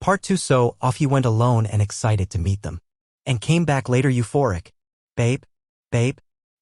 Part 2. So off he went alone and excited to meet them. And came back later euphoric. Babe,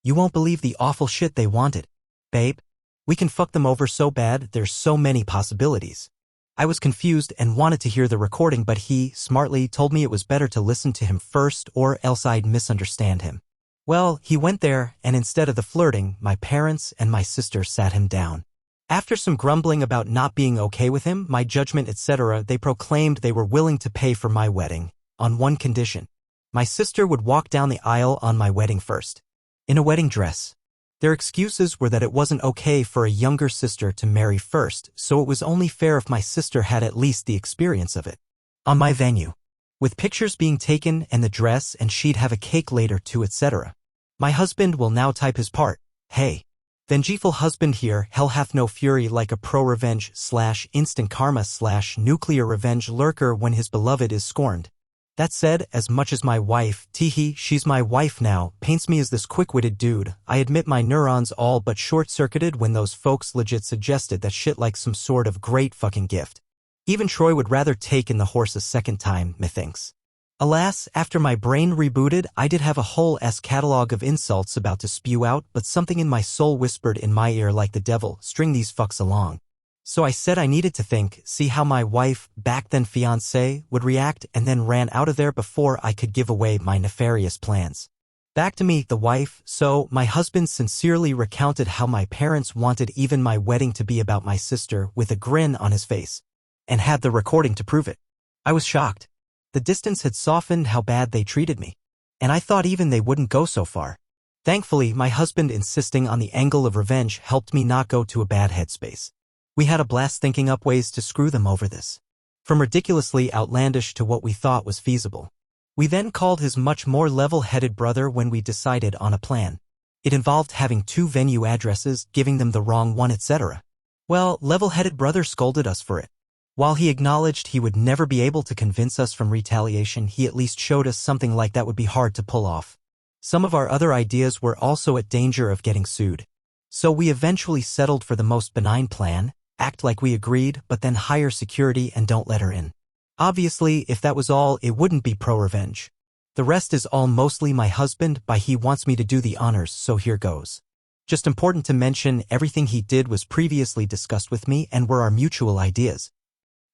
you won't believe the awful shit they wanted. Babe, we can fuck them over so bad, there's so many possibilities. I was confused and wanted to hear the recording, but he, smartly, told me it was better to listen to him first or else I'd misunderstand him. Well, he went there, and instead of the flirting, my parents and my sister sat him down. After some grumbling about not being okay with him, my judgment, etc., they proclaimed they were willing to pay for my wedding, on one condition. My sister would walk down the aisle on my wedding first, in a wedding dress. Their excuses were that it wasn't okay for a younger sister to marry first, so it was only fair if my sister had at least the experience of it. On my venue, with pictures being taken and the dress, and she'd have a cake later too, etc. My husband will now type his part. Hey, vengeful husband here, hell hath no fury like a pro-revenge / instant karma / nuclear revenge lurker when his beloved is scorned. That said, as much as my wife, she's my wife now, paints me as this quick-witted dude, I admit my neurons all but short-circuited when those folks legit suggested that shit like some sort of great fucking gift. Even Troy would rather take in the horse a second time, methinks. Alas, after my brain rebooted, I did have a whole catalog of insults about to spew out, but something in my soul whispered in my ear like the devil, string these fucks along. So I said I needed to think, see how my wife, back then fiancé, would react, and then ran out of there before I could give away my nefarious plans. Back to me, the wife. So my husband sincerely recounted how my parents wanted even my wedding to be about my sister, with a grin on his face, and had the recording to prove it. I was shocked. The distance had softened how bad they treated me, and I thought even they wouldn't go so far. Thankfully, my husband insisting on the angle of revenge helped me not go to a bad headspace. We had a blast thinking up ways to screw them over this, from ridiculously outlandish to what we thought was feasible. We then called his much more level-headed brother when we decided on a plan. It involved having 2 venue addresses, giving them the wrong one, etc. Well, level-headed brother scolded us for it. While he acknowledged he would never be able to convince us from retaliation, he at least showed us something like that would be hard to pull off. Some of our other ideas were also at danger of getting sued. So we eventually settled for the most benign plan: act like we agreed, but then hire security and don't let her in. Obviously, if that was all, it wouldn't be pro-revenge. The rest is all mostly my husband, but he wants me to do the honors, so here goes. Just important to mention, everything he did was previously discussed with me and were our mutual ideas.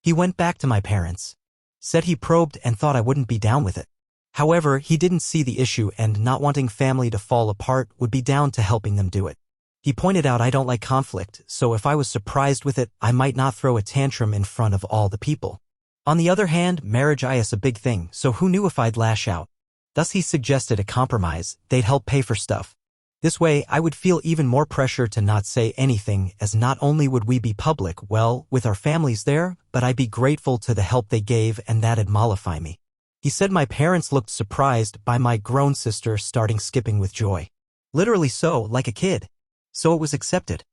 He went back to my parents, said he probed and thought I wouldn't be down with it. However, he didn't see the issue and, not wanting family to fall apart, would be down to helping them do it. He pointed out I don't like conflict, so if I was surprised with it, I might not throw a tantrum in front of all the people. On the other hand, marriage is a big thing, so who knew if I'd lash out. Thus he suggested a compromise: they'd help pay for stuff. This way, I would feel even more pressure to not say anything, as not only would we be public, well, with our families there, but I'd be grateful to the help they gave, and that'd mollify me. He said my parents looked surprised by my grown sister starting skipping with joy. Literally so, like a kid. So it was accepted.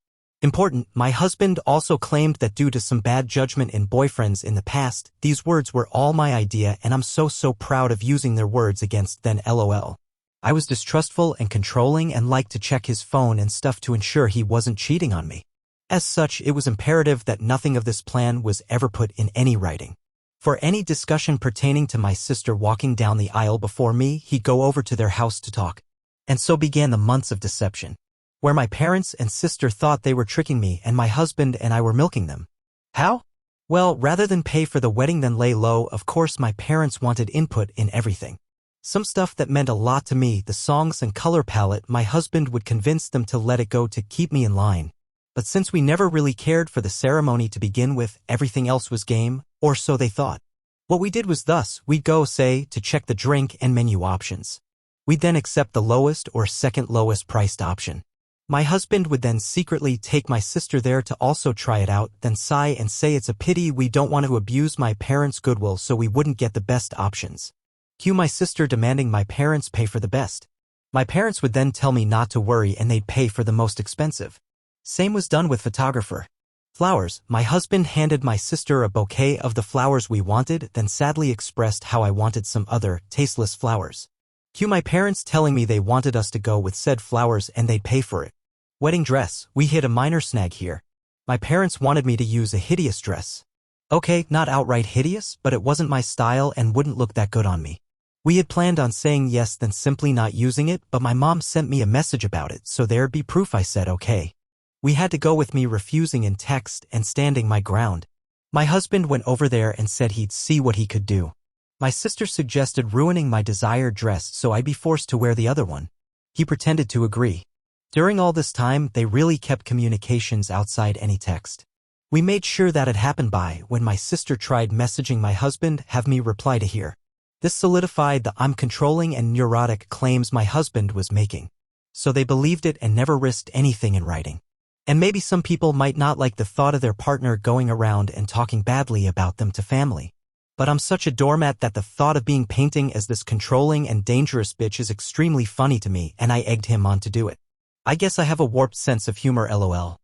Important, my husband also claimed that due to some bad judgment in boyfriends in the past, these words were all my idea, and I'm so proud of using their words against them, lol. I was distrustful and controlling and liked to check his phone and stuff to ensure he wasn't cheating on me. As such, it was imperative that nothing of this plan was ever put in any writing. For any discussion pertaining to my sister walking down the aisle before me, he'd go over to their house to talk. And so began the months of deception, where my parents and sister thought they were tricking me and my husband and I were milking them. How? Well, rather than pay for the wedding then lay low, of course my parents wanted input in everything. Some stuff that meant a lot to me, the songs and color palette, my husband would convince them to let it go to keep me in line. But since we never really cared for the ceremony to begin with, everything else was game, or so they thought. What we did was thus: we'd go, say, to check the drink and menu options. We'd then accept the lowest or second lowest priced option. My husband would then secretly take my sister there to also try it out, then sigh and say it's a pity we don't want to abuse my parents' goodwill so we wouldn't get the best options. Cue my sister demanding my parents pay for the best. My parents would then tell me not to worry and they'd pay for the most expensive. Same was done with photographer. Flowers. My husband handed my sister a bouquet of the flowers we wanted, then sadly expressed how I wanted some other, tasteless flowers. Cue my parents telling me they wanted us to go with said flowers and they'd pay for it. Wedding dress. We hit a minor snag here. My parents wanted me to use a hideous dress. Okay, not outright hideous, but it wasn't my style and wouldn't look that good on me. We had planned on saying yes then simply not using it, but my mom sent me a message about it, so there'd be proof I said okay. We had to go with me refusing in text and standing my ground. My husband went over there and said he'd see what he could do. My sister suggested ruining my desired dress so I'd be forced to wear the other one. He pretended to agree. During all this time, they really kept communications outside any text. We made sure that it happened by when my sister tried messaging my husband, have me reply to here. This solidified the I'm controlling and neurotic claims my husband was making. So they believed it and never risked anything in writing. And maybe some people might not like the thought of their partner going around and talking badly about them to family. But I'm such a doormat that the thought of being painting as this controlling and dangerous bitch is extremely funny to me, and I egged him on to do it. I guess I have a warped sense of humor, lol.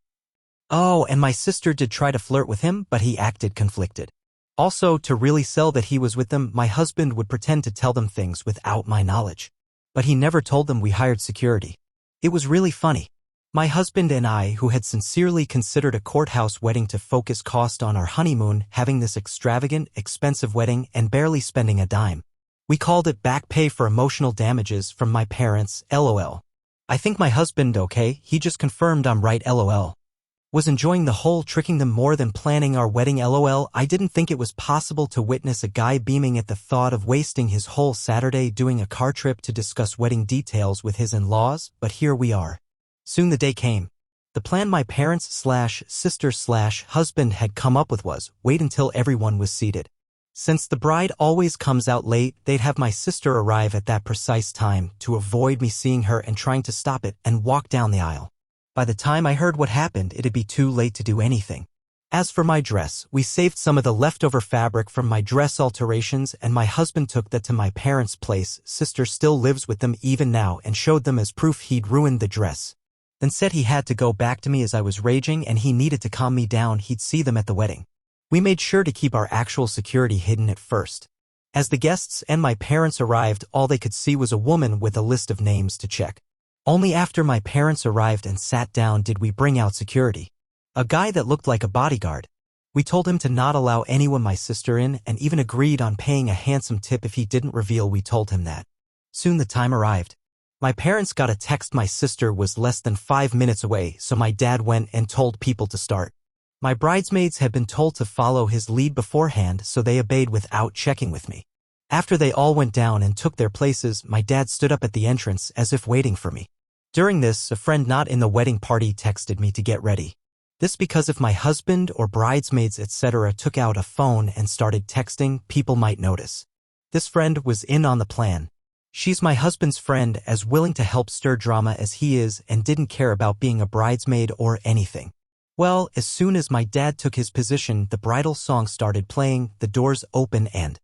Oh, and my sister did try to flirt with him, but he acted conflicted. Also, to really sell that he was with them, my husband would pretend to tell them things without my knowledge. But he never told them we hired security. It was really funny. My husband and I, who had sincerely considered a courthouse wedding to focus cost on our honeymoon, having this extravagant, expensive wedding and barely spending a dime. We called it back pay for emotional damages from my parents, lol. I think my husband okay, he just confirmed I'm right, lol. Was enjoying the whole tricking them more than planning our wedding, lol. I didn't think it was possible to witness a guy beaming at the thought of wasting his whole Saturday doing a car trip to discuss wedding details with his in-laws, but here we are. Soon the day came. The plan my parents/sister/husband had come up with was, wait until everyone was seated. Since the bride always comes out late, they'd have my sister arrive at that precise time to avoid me seeing her and trying to stop it and walk down the aisle. By the time I heard what happened, it'd be too late to do anything. As for my dress, we saved some of the leftover fabric from my dress alterations and my husband took that to my parents' place. Sister still lives with them even now and showed them as proof he'd ruined the dress. Then said he had to go back to me as I was raging and he needed to calm me down, he'd see them at the wedding. We made sure to keep our actual security hidden at first. As the guests and my parents arrived, all they could see was a woman with a list of names to check. Only after my parents arrived and sat down did we bring out security. A guy that looked like a bodyguard. We told him to not allow anyone my sister in and even agreed on paying a handsome tip if he didn't reveal we told him that. Soon the time arrived. My parents got a text my sister was less than 5 minutes away, so my dad went and told people to start. My bridesmaids had been told to follow his lead beforehand, so they obeyed without checking with me. After they all went down and took their places, my dad stood up at the entrance as if waiting for me. During this, a friend not in the wedding party texted me to get ready. This because if my husband or bridesmaids etc. took out a phone and started texting, people might notice. This friend was in on the plan. She's my husband's friend, as willing to help stir drama as he is and didn't care about being a bridesmaid or anything. Well, as soon as my dad took his position, the bridal song started playing, the doors open and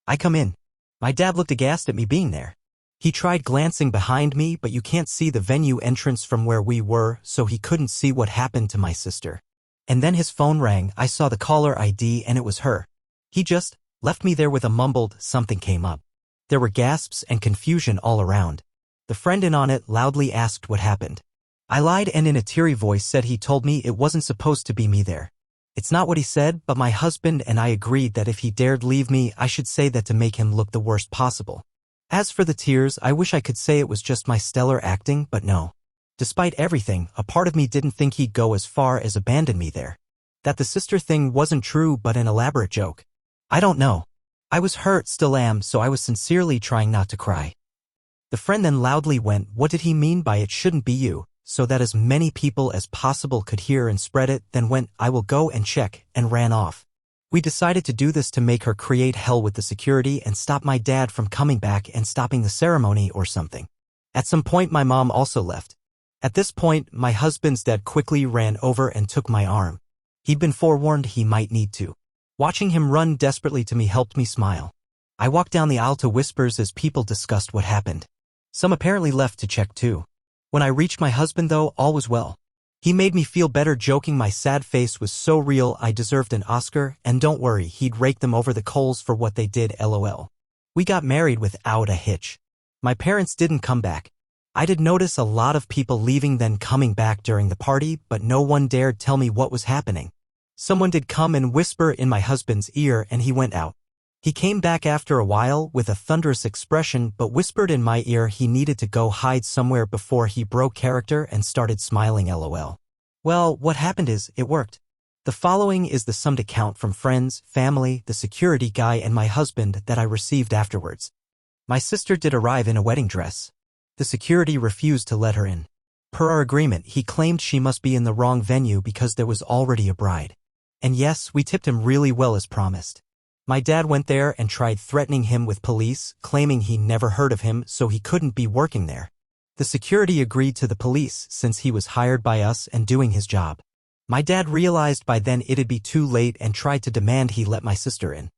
I come in. My dad looked aghast at me being there. He tried glancing behind me, but you can't see the venue entrance from where we were, so he couldn't see what happened to my sister. And then his phone rang, I saw the caller ID and it was her. He just left me there with a mumbled, something came up. There were gasps and confusion all around. The friend in on it loudly asked what happened. I lied and in a teary voice said he told me it wasn't supposed to be me there. It's not what he said, but my husband and I agreed that if he dared leave me, I should say that to make him look the worst possible. As for the tears, I wish I could say it was just my stellar acting, but no. Despite everything, a part of me didn't think he'd go as far as abandon me there. That the sister thing wasn't true but an elaborate joke. I don't know. I was hurt, still am, so I was sincerely trying not to cry. The friend then loudly went, what did he mean by it shouldn't be you, so that as many people as possible could hear and spread it, then went, I will go and check, and ran off. We decided to do this to make her create hell with the security and stop my dad from coming back and stopping the ceremony or something. At some point my mom also left. At this point, my husband's dad quickly ran over and took my arm. He'd been forewarned he might need to. Watching him run desperately to me helped me smile. I walked down the aisle to whispers as people discussed what happened. Some apparently left to check too. When I reached my husband though, all was well. He made me feel better, joking my sad face was so real I deserved an Oscar, and don't worry, he'd rake them over the coals for what they did, lol. We got married without a hitch. My parents didn't come back. I did notice a lot of people leaving then coming back during the party, but no one dared tell me what was happening. Someone did come and whisper in my husband's ear and he went out. He came back after a while with a thunderous expression but whispered in my ear he needed to go hide somewhere before he broke character and started smiling LOL. Well, what happened is, it worked. The following is the summed account from friends, family, the security guy and my husband that I received afterwards. My sister did arrive in a wedding dress. The security refused to let her in. Per our agreement, he claimed she must be in the wrong venue because there was already a bride. And yes, we tipped him really well as promised. My dad went there and tried threatening him with police, claiming he never heard of him so he couldn't be working there. The security agreed to the police since he was hired by us and doing his job. My dad realized by then it'd be too late and tried to demand he let my sister in.